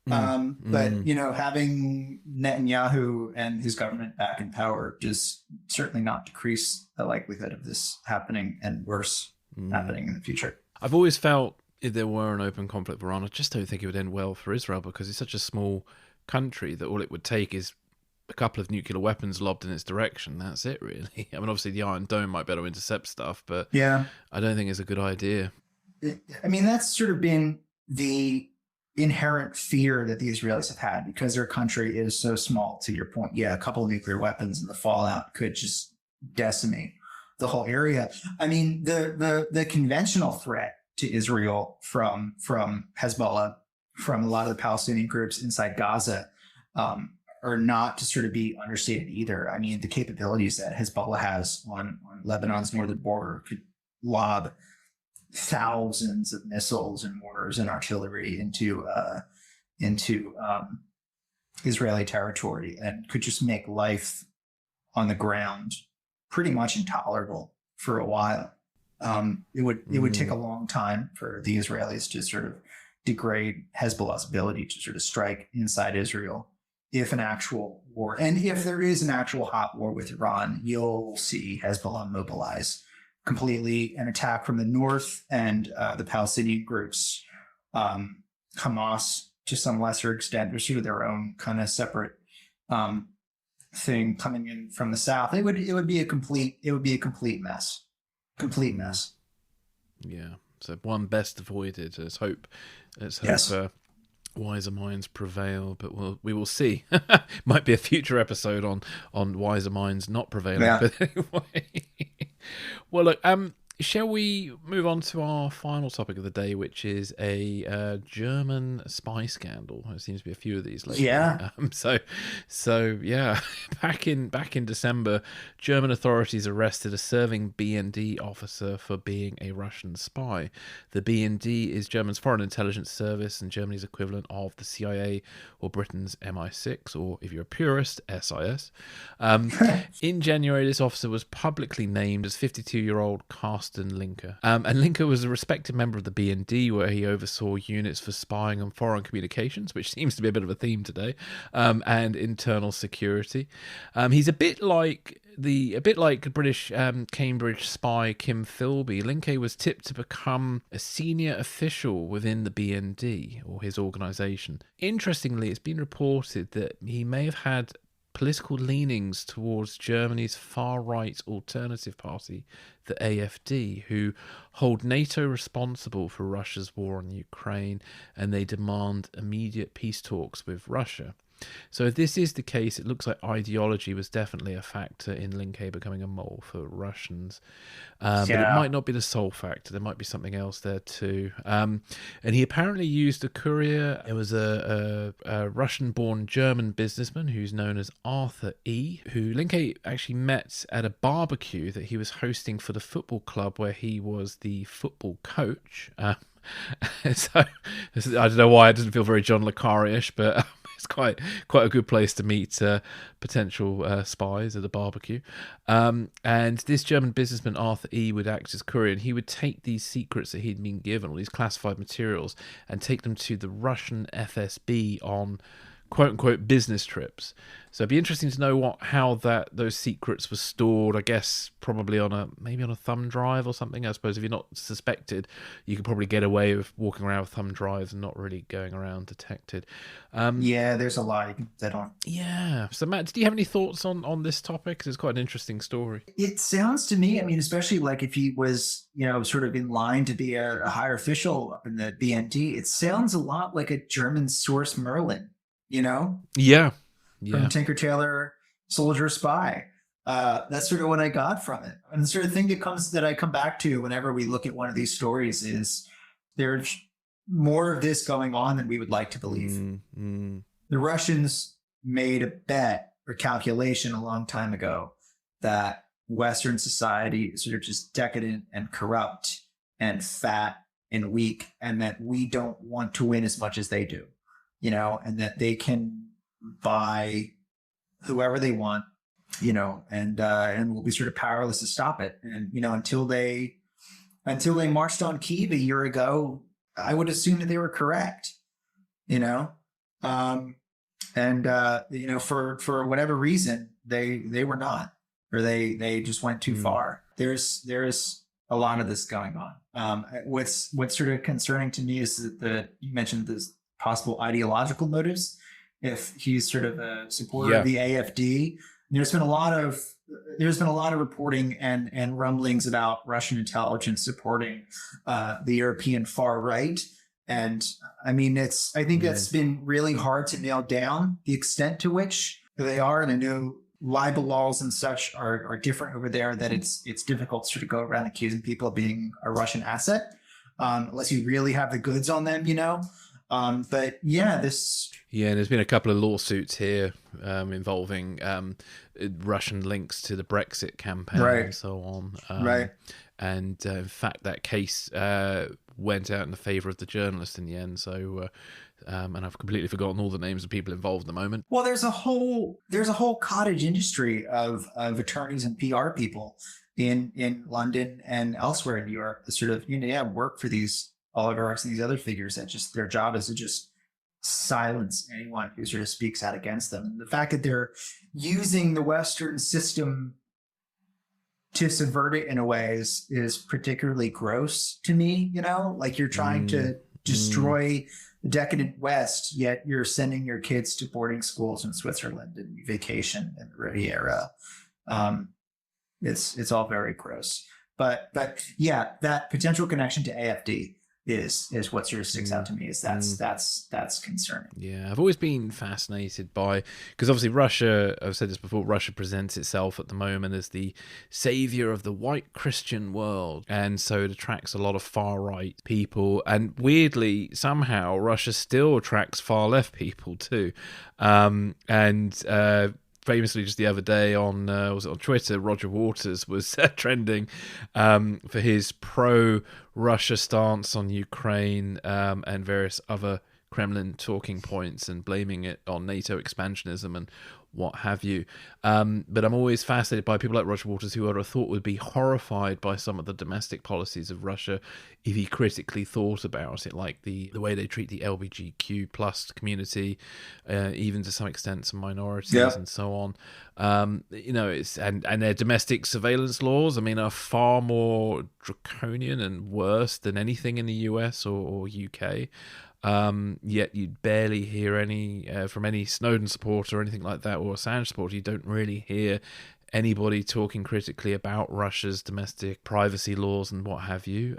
But, having Netanyahu and his government back in power does certainly not decrease the likelihood of this happening, and worse happening in the future. I've always felt if there were an open conflict with Iran, I just don't think it would end well for Israel, because it's such a small country that all it would take is a couple of nuclear weapons lobbed in its direction. That's it, really. I mean, obviously the Iron Dome might be able to intercept stuff, but yeah, I don't think it's a good idea. I mean, that's sort of been the inherent fear that the Israelis have had, because their country is so small. To your point, yeah, a couple of nuclear weapons and the fallout could just decimate the whole area. I mean, the conventional threat to Israel from Hezbollah, from a lot of the Palestinian groups inside Gaza, are not to sort of be understated either. I mean, the capabilities that Hezbollah has on Lebanon's northern border could lob thousands of missiles and mortars and artillery into Israeli territory, and could just make life on the ground pretty much intolerable for a while. It would take a long time for the Israelis to sort of degrade Hezbollah's ability to sort of strike inside Israel. If an actual war, and if there is an actual hot war with Iran, you'll see Hezbollah mobilize completely and attack from the north, and the Palestinian groups, Hamas to some lesser extent, they're sort of their own kind of separate thing coming in from the south. It would be a complete mess. Complete mess. Yeah. So one best avoided. Let's hope yes. Wiser minds prevail, but we will see. Might be a future episode on wiser minds not prevailing. Yeah. But anyway, well, look. Shall we move on to our final topic of the day, which is a German spy scandal? There seems to be a few of these lately. Yeah. So yeah, back in December, German authorities arrested a serving BND officer for being a Russian spy. The BND is Germany's foreign intelligence service and Germany's equivalent of the CIA or Britain's MI6, or if you're a purist, SIS. In January, this officer was publicly named as 52-year-old Carsten Carsten Linke. And Linke was a respected member of the BND, where he oversaw units for spying on foreign communications, which seems to be a bit of a theme today, and internal security. He's a bit like British Cambridge spy Kim Philby. Linke was tipped to become a senior official within the BND, or his organisation. Interestingly, it's been reported that he may have had political leanings towards Germany's far-right alternative party, the AfD, who hold NATO responsible for Russia's war on Ukraine, and they demand immediate peace talks with Russia. So if this is the case, it looks like ideology was definitely a factor in Linke becoming a mole for Russians. But it might not be the sole factor. There might be something else there too. And he apparently used a courier. It was a Russian-born German businessman who's known as Arthur E., who Linke actually met at a barbecue that he was hosting for the football club where he was the football coach. So I don't know why it doesn't feel very John le Carre-ish, but it's quite a good place to meet potential spies at a barbecue. And this German businessman, Arthur E., would act as courier, and he would take these secrets that he'd been given, all these classified materials, and take them to the Russian FSB on quote-unquote business trips. So it'd be interesting to know how those secrets were stored. I guess probably maybe on a thumb drive or something. I suppose if you're not suspected, you could probably get away with walking around with thumb drives and not really going around detected. There's a lot you can set on. Yeah. So Matt, did you have any thoughts on this topic? Because it's quite an interesting story. It sounds to me, I mean, especially like if he was, sort of in line to be a higher official up in the BND, it sounds a lot like a German source Merlin. Yeah. From Tinker Tailor Soldier Spy. That's sort of what I got from it. And the sort of thing that I come back to whenever we look at one of these stories is there's more of this going on than we would like to believe. The Russians made a bet or calculation a long time ago that Western society is sort of just decadent and corrupt and fat and weak, and that we don't want to win as much as they do. And that they can buy whoever they want, and we'll be sort of powerless to stop it. And, until they marched on Kyiv a year ago, I would assume that they were correct, for whatever reason, they were not, or they just went too far. There's a lot of this going on. What's sort of concerning to me is that you mentioned this possible ideological motives. If he's sort of a supporter of the AfD, there's been a lot of reporting and rumblings about Russian intelligence supporting the European far right. And I mean, I think that's been really hard to nail down the extent to which they are. And I know libel laws and such are different over there, that it's difficult to sort of go around accusing people of being a Russian asset, unless you really have the goods on them, But there's been a couple of lawsuits here involving Russian links to the Brexit campaign and so on. And in fact, that case went out in the favour of the journalist in the end. So, and I've completely forgotten all the names of people involved at the moment. Well, there's a whole cottage industry of attorneys and PR people in London and elsewhere in Europe that sort of work for these oligarchs and these other figures that just their job is to just silence anyone who sort of speaks out against them. And the fact that they're using the Western system to subvert it in a way is particularly gross to me. Like you're trying to destroy the decadent West, yet you're sending your kids to boarding schools in Switzerland and vacation in the Riviera. It's all very gross. But yeah, that potential connection to AfD is what sort of sticks out to me. Is that's concerning. Yeah, I've always been fascinated by, because obviously Russia, I've said this before, Russia presents itself at the moment as the savior of the white Christian world, and so it attracts a lot of far right people, and weirdly somehow Russia still attracts far left people too, famously, just the other day on Twitter, Roger Waters was trending for his pro-Russia stance on Ukraine and various other Kremlin talking points, and blaming it on NATO expansionism and what have you. But I'm always fascinated by people like Roger Waters, who I thought would be horrified by some of the domestic policies of Russia if he critically thought about it, like the way they treat the LGBTQ plus community, even to some extent some minorities and so on. It's and their domestic surveillance laws, I mean, are far more draconian and worse than anything in the US or UK. Yet you'd barely hear any from any Snowden supporter or anything like that, or Assange supporter. You don't really hear anybody talking critically about Russia's domestic privacy laws and what have you.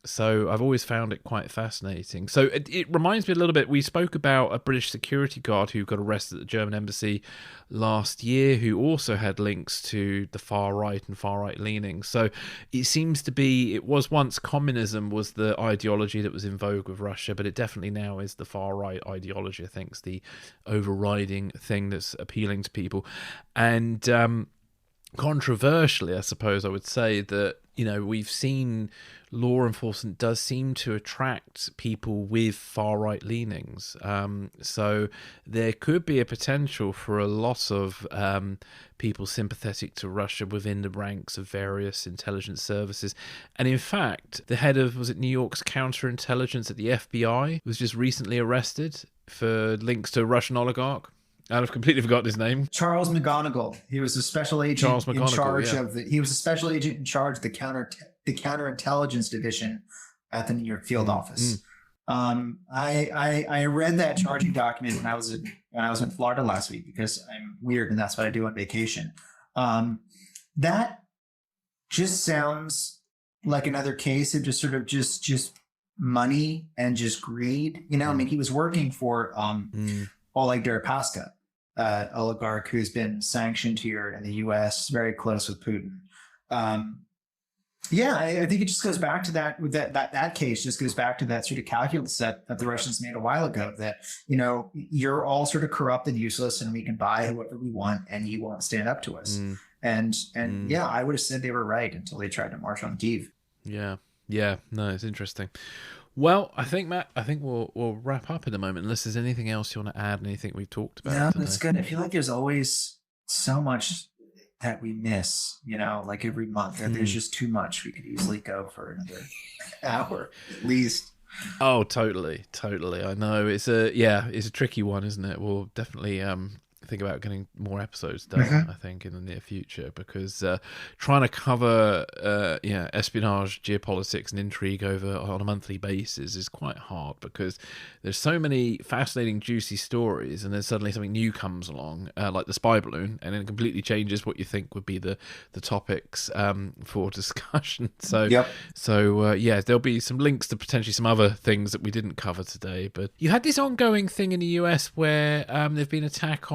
So I've always found it quite fascinating. So it reminds me a little bit, we spoke about a British security guard who got arrested at the German embassy last year, who also had links to the far right and far right leaning. So it seems to be, it was once communism was the ideology that was in vogue with Russia, but it definitely now is the far right ideology. I think it's the overriding thing that's appealing to people. And controversially, I suppose I would say that, we've seen law enforcement does seem to attract people with far right leanings. So there could be a potential for a lot of people sympathetic to Russia within the ranks of various intelligence services. And in fact, the head of, was it New York's counterintelligence at the FBI, was just recently arrested for links to a Russian oligarch. I've completely forgotten his name. Charles McGonigal. He was a special agent in charge of the. He was a special agent in charge of the counterintelligence division at the New York field office. I read that charging document when I was in Florida last week, because I'm weird and that's what I do on vacation. That just sounds like another case of just sort of just money and just greed. I mean, he was working for Oleg Deripaska, oligarch who's been sanctioned here in the U.S., very close with Putin. I think it just goes back to that. With that case, just goes back to that sort of calculus that the Russians made a while ago. That you're all sort of corrupt and useless, and we can buy whoever we want, and you won't stand up to us. And I would have said they were right until they tried to march on Kyiv. Yeah. No, it's interesting. Well, I think, Matt, we'll wrap up in a moment, unless there's anything else you want to add, anything we've talked about. No, that's good. I feel like there's always so much that we miss, like every month. There's just too much. We could easily go for another hour at least. Oh, totally. I know it's a tricky one, isn't it? We'll definitely think about getting more episodes done, I think, in the near future, because trying to cover espionage, geopolitics and intrigue on a monthly basis is quite hard, because there's so many fascinating, juicy stories, and then suddenly something new comes along, like the spy balloon, and it completely changes what you think would be the topics for discussion. So there'll be some links to potentially some other things that we didn't cover today. But you had this ongoing thing in the US where there've been attacks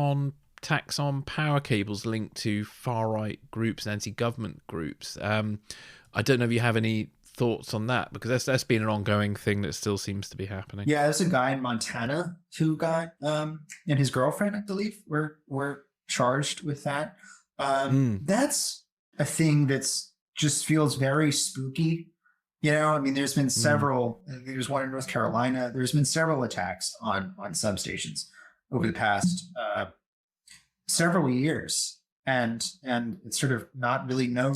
on power cables linked to far-right groups and anti-government groups. I don't know if you have any thoughts on that, because that's been an ongoing thing that still seems to be happening. Yeah, there's a guy in Montana who got, and his girlfriend, I believe, were charged with that. That's a thing that's just feels very spooky. I mean, there's been several, there's one in North Carolina, there's been several attacks on substations over the past several years, and it's sort of not really known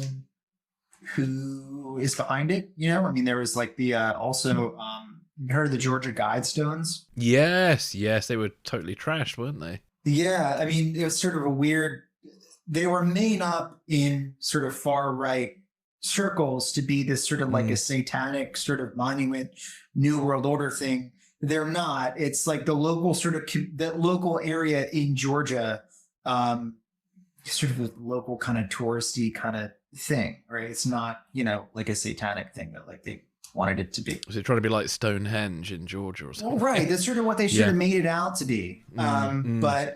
who is behind it. I mean, there was like the also you heard of the Georgia Guidestones? Yes, they were totally trashed, weren't they? Yeah, I mean, it was sort of a weird. They were made up in sort of far right circles to be this sort of like a satanic sort of monument, New World Order thing. They're not. It's like the local sort of that local area in Georgia, sort of a local kind of touristy kind of thing, right? It's not, like a satanic thing that like they wanted it to be. Was it trying to be like Stonehenge in Georgia or something? Well, right. That's sort of what they should have made it out to be. But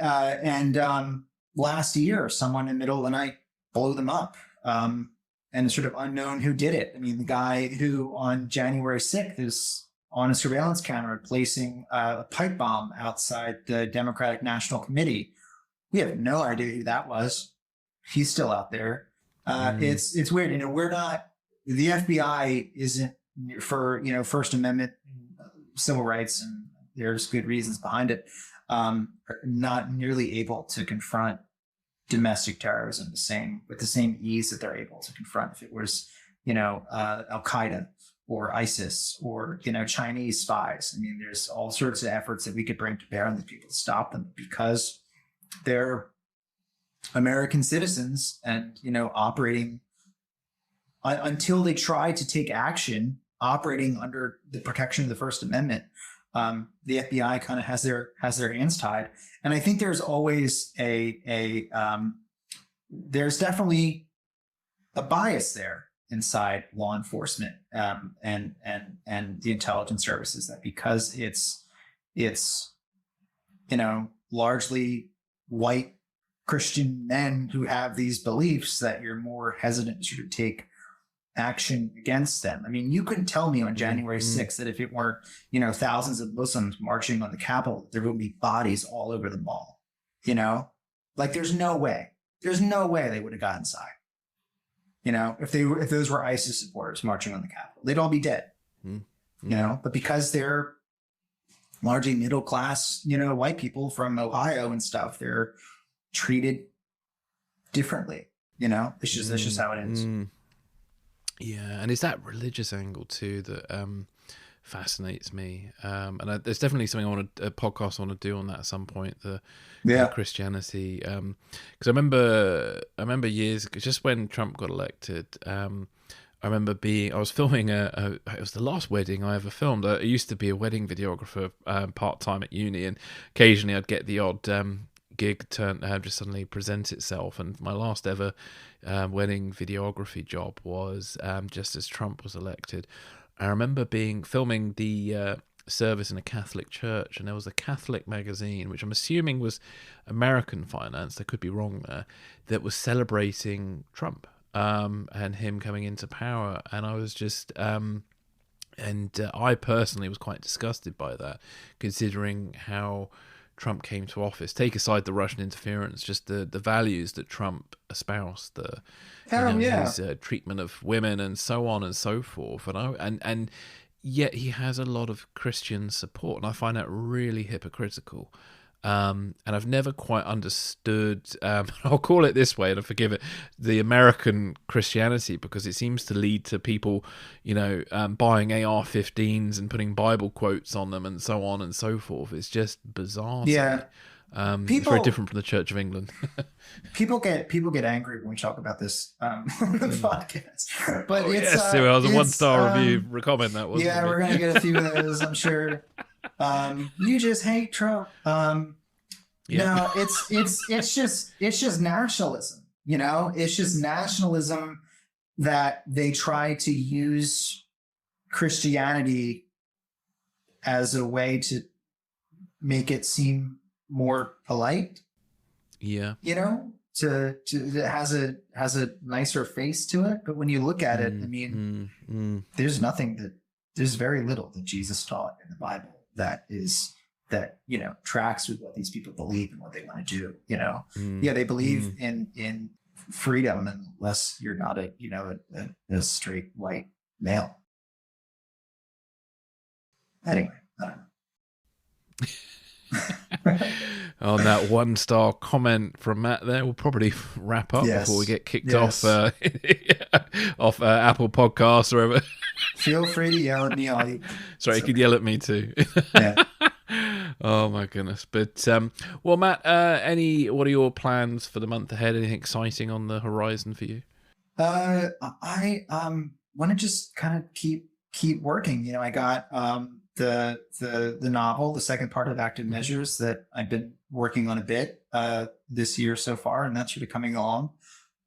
last year, someone in the middle of the night blew them up. And it's sort of unknown who did it. I mean, the guy who on January 6th is on a surveillance camera placing a pipe bomb outside the Democratic National Committee. We have no idea who that was. He's still out there. It's weird. We're not, the FBI isn't for, First Amendment civil rights, and there's good reasons behind it. are not nearly able to confront domestic terrorism with the same ease that they're able to confront if it was, Al Qaeda or ISIS or, Chinese spies. I mean, there's all sorts of efforts that we could bring to bear on these people to stop them because they're American citizens and, operating until they try to take action, operating under the protection of the First Amendment. The FBI kind of has their hands tied. And I think there's always there's definitely a bias there inside law enforcement and the intelligence services, that because it's largely white Christian men who have these beliefs, that you're more hesitant to take action against them. I mean, you couldn't tell me on January 6th that if it weren't, thousands of Muslims marching on the Capitol, there would be bodies all over the mall. Like there's no way they would have got inside. If those were ISIS supporters marching on the Capitol, they'd all be dead. But because they're largely middle class, white people from Ohio and stuff, they're treated differently. It's just how it is. Yeah, and it's that religious angle too that fascinates me. And there's definitely something a podcast I want to do on that at some point. The Christianity, because I remember years ago, just when Trump got elected. I remember I was filming it was the last wedding I ever filmed. I used to be a wedding videographer part time at uni, and occasionally I'd get the odd gig just suddenly present itself. And my last ever wedding videography job was just as Trump was elected. I remember filming the service in a Catholic church, and there was a Catholic magazine, which I'm assuming was American financed, I could be wrong there, that was celebrating Trump and him coming into power. And I was just I personally was quite disgusted by that, considering how Trump came to office. Take aside the Russian interference, just the values that Trump espoused, his treatment of women and so on and so forth. And yet he has a lot of Christian support, and I find that really hypocritical. And I've never quite understood, I'll call it this way, and I forgive it, the American Christianity, because it seems to lead to people, buying AR-15s and putting Bible quotes on them and so on and so forth. It's just bizarre. Yeah. It's very different from the Church of England. people get angry when we talk about this on the podcast. But it was a 1-star review comment that was. Yeah, we're gonna get a few of those, I'm sure. You just hate Trump. No, it's just nationalism. It's just nationalism that they try to use Christianity as a way to make it seem more polite. Yeah. To it has a nicer face to it. But when you look at it, I mean, there's very little that Jesus taught in the Bible that tracks with what these people believe and what they want to do. They believe in freedom, unless you're not a straight white male. Anyway, I don't know. On that 1-star comment from Matt there, we'll probably wrap up before we get kicked off Apple Podcasts or whatever. Feel free to yell at me all you. Sorry, you could yell at me too. Yeah. Oh my goodness. But well, Matt, what are your plans for the month ahead? Anything exciting on the horizon for you? I want to just kind of keep working. I got the novel, the second part of Active Measures, that I've been working on a bit this year so far, and that's sort of coming along.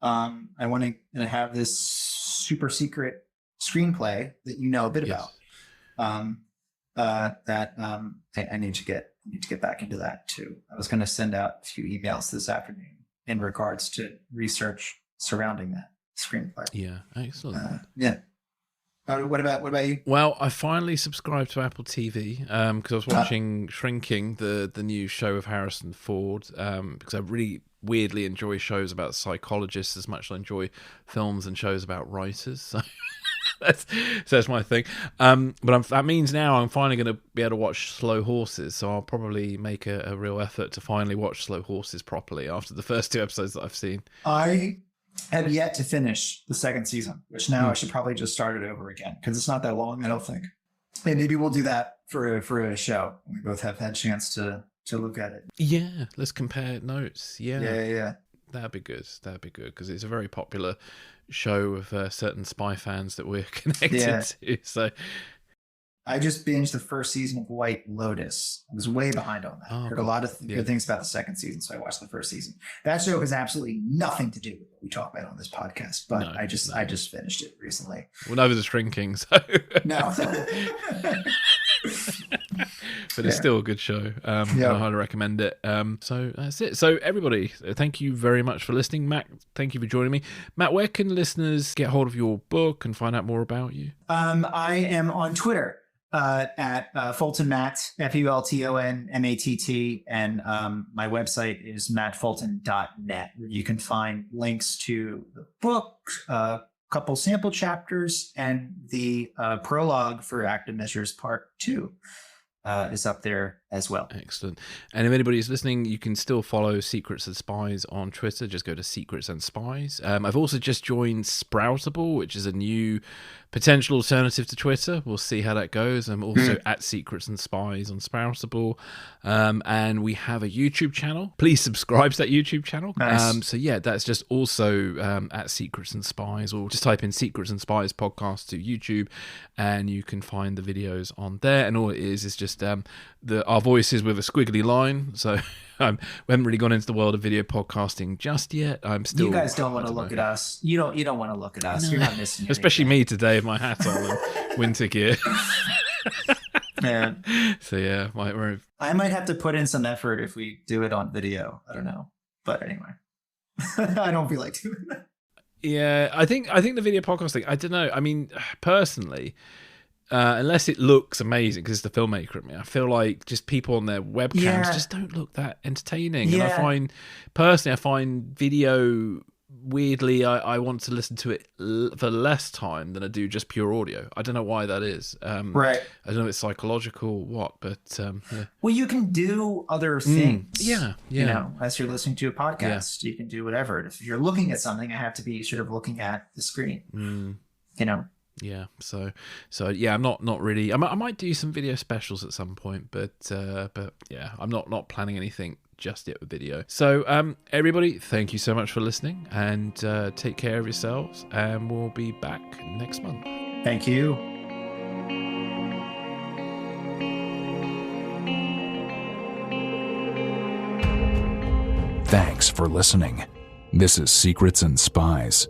I want to have this super secret screenplay that a bit about. I need to get back into that too. I was going to send out a few emails this afternoon in regards to research surrounding that screenplay. Yeah, excellent. What about you? Well, I finally subscribed to Apple TV because I was watching Shrinking, the new show of Harrison Ford, because I really weirdly enjoy shows about psychologists as much as I enjoy films and shows about writers. So that's my thing. But that means now I'm finally going to be able to watch Slow Horses, so I'll probably make a real effort to finally watch Slow Horses properly after the first 2 episodes that I've seen. I have yet to finish the 2nd season, which now I should probably just start it over again because it's not that long, I don't think. And maybe we'll do that for a show. We both have had a chance to look at it. Yeah, let's compare notes. Yeah. That'd be good because it's a very popular show with certain spy fans that we're connected to. So I just binged the 1st season of White Lotus. I was way behind on that. Heard a lot of good things about the 2nd season, so I watched the 1st season. That show has absolutely nothing to do with what we talk about on this podcast, but I just finished it recently. Well, no, it's shrinking, so no. But it's still a good show. I highly recommend it. So that's it. So everybody, thank you very much for listening. Matt, thank you for joining me. Matt, where can listeners get hold of your book and find out more about you? I am on Twitter at Fulton Matt, FULTONMATT, and my website is mattfulton.net, where you can find links to the book, a couple sample chapters, and the prologue for Active Measures Part 2. Is up there as well. Excellent. And if anybody's listening, you can still follow Secrets and Spies on Twitter. Just go to Secrets and Spies. I've also just joined Sproutable, which is a new potential alternative to Twitter. We'll see how that goes. I'm also at Secrets and Spies on Sproutable. And we have a YouTube channel. Please subscribe to that YouTube channel. Nice. So yeah, that's just also at Secrets and Spies, or just type in Secrets and Spies podcast to YouTube and you can find the videos on there. And all it is just our voices with a squiggly line. So we haven't really gone into the world of video podcasting just yet. I'm still. You guys don't want to look at us. You don't want to look at us. No. You're not missing anything. Especially me today with my hat on and winter gear. Man. So yeah, I might have to put in some effort if we do it on video. I don't know, but anyway, I don't feel like doing that. Yeah, I think the video podcasting. I don't know. I mean, personally. Unless it looks amazing, because it's the filmmaker in me, I feel like just people on their webcams just don't look that entertaining. And I find video, weirdly, I want to listen to it for less time than I do just pure audio. I don't know why that is. Right. I don't know if it's psychological or what, but yeah. Well, you can do other things. Yeah. You know, as you're listening to a podcast, you can do whatever. If you're looking at something, I have to be sort of looking at the screen. You know. Yeah, so yeah, I'm not really. I might do some video specials at some point, but yeah, I'm not planning anything just yet with video. So everybody, thank you so much for listening, and take care of yourselves, and we'll be back next month. Thank you. Thanks for listening. This is Secrets and Spies.